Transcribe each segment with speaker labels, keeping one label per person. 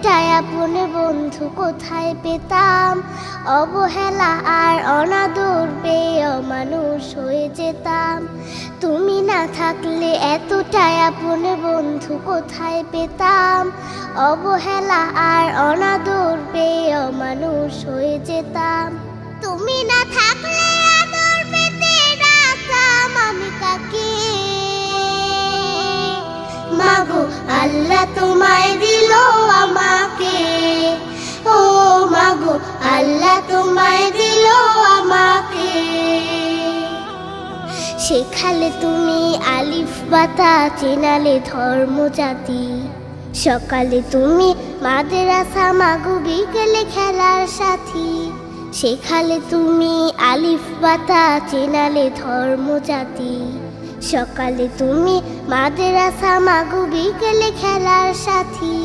Speaker 1: এতটাই আপন বন্ধু কোথায় পেতাম, অবহেলা আর অনাদর পেয়ে অমানুষ হয়ে যেতাম। তুমি না থাকলে এতটাই আপন বন্ধু কোথায় পেতাম, অবহেলা আর অনাদর পেয়ে অমানুষ হয়ে যেতাম। তুমি না থাকলে আদর পেতে ডাকতাম আমি কাকে, মাগো আল্লাহ তোমায় দিল আমাকে, ও মাগো আল্লাহ তোমায় দিল আমাকে। শেখালে তুমি আলিফ বাতা, চেনালে ধর্ম জাতি, সকালে তুমি মাদ্রাসা, মাগো বিকেলে খেলার সাথী। শেখালে তুমি আলিফ বাতা, চেনালে ধর্ম জাতি, সকালে তুমি মাদ্রাসা, মাগো বিকেলে খেলার সাথী।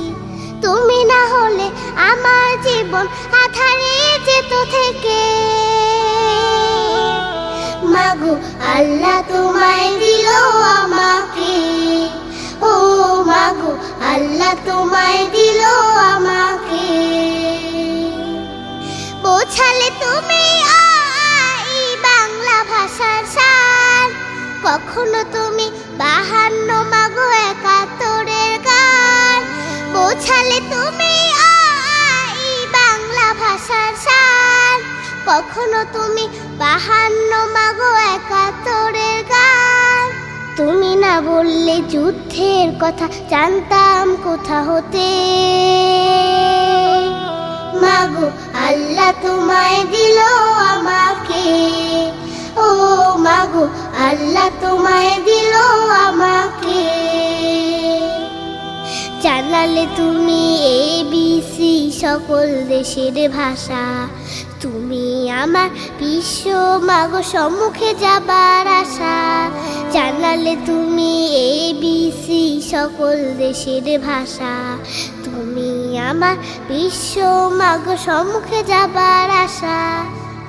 Speaker 1: তুমি না হলে আমার জীবন আধারে যেত থেকে, মাগো আল্লাহ তোমায় দিল আমাকে, ও মাগো আল্লাহ তোমায় দিল আমাকে। বোঝালে তুমি বাংলা ভাষার সার, কখনো তুমি 52 মাগো 71-এর গান। বোঝালে তুমি বাংলা ভাষার সার, কখনো তুমি 52 মাগো 71-এর গান। তুমি না বললে যুদ্ধের কথা জানতাম কোথা হতে, মাগো আল্লাহ তোমায় দিল আমাকে, ও মাগো আল্লাহ তোমায় দিল আমাকে। জানালে তুমি ABC সকল দেশের ভাষা, তুমি আমার বিশ্ব মাগো সম্মুখে যাবার আশা। জানালে তুমি ABC সকল দেশের ভাষা, তুমি আমার বিশ্ব মাগো সম্মুখে যাবার আশা।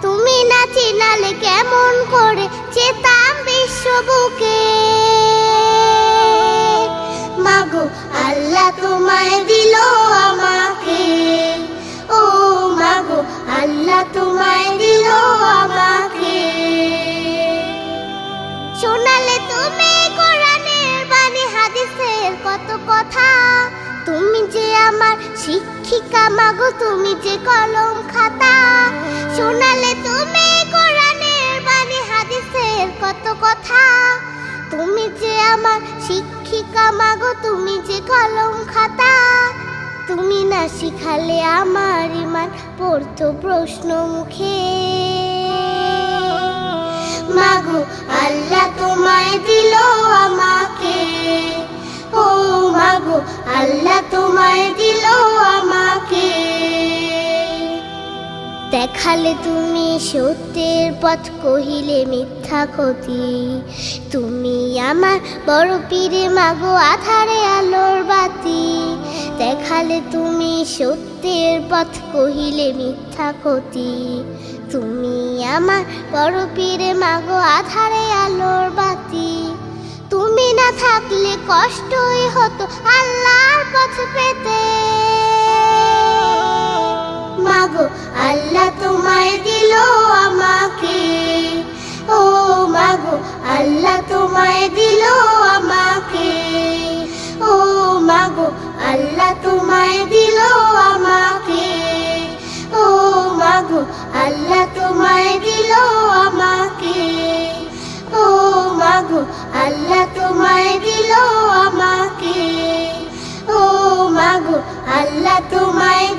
Speaker 1: তুমি না চিনালে কেমন করে যেতাম বিশ্ব বুকে, মাগো আল্লাহ তোমায় দিল আমাকে, ও মাগো আল্লাহ তোমায় দিল আমাকে। শোনালে তুমি কোরআনের বাণী, হাদিসের কত কথা, তুমি যে আমার শিক্ষিকা মাগো, তুমি যে কলম খাতা। শোনালে তুমি কোরআনের বাণী, হাদিসের কত কথা, তুমি যে আমার শিক্ষিকা মাগো, তুমি যে কলম খাতা। তুমি না শিখালে আমার ইমান পড়তো প্রশ্ন মুখে, মাগো আল্লাহ তোমায় দিল আমাকে, ও মাগো আল্লাহ তোমায় দিল আমাকে। দেখালে তুমি সত্যের পথ, কহিলে মিথ্যা ক্ষতি, তুমি আমার বড় পীরে মাগো আধারে আলোর বাতি। দেখালে তুমি সত্যের পথ, কহিলে মিথ্যা ক্ষতি, তুমি আমার বড় পীরে মাগো আধারে আলোর বাতি। তুমি না থাকলে কষ্টই হতো আল্লাহর পথ পেতে, মাগো আল্লাহ তোমায় দিল আমাকে, ও মাগো আল্লাহ তোমায় দিল আমাকে, ও মাগো আল্লাহ তোমায় দিল আমাকে, ও মাগো আল্লাহ তোমায় দিল আমাকে, ও মাগো আল্লাহ তোমায় দিল আমাকে, ও মাগো আল্লাহ তোমায়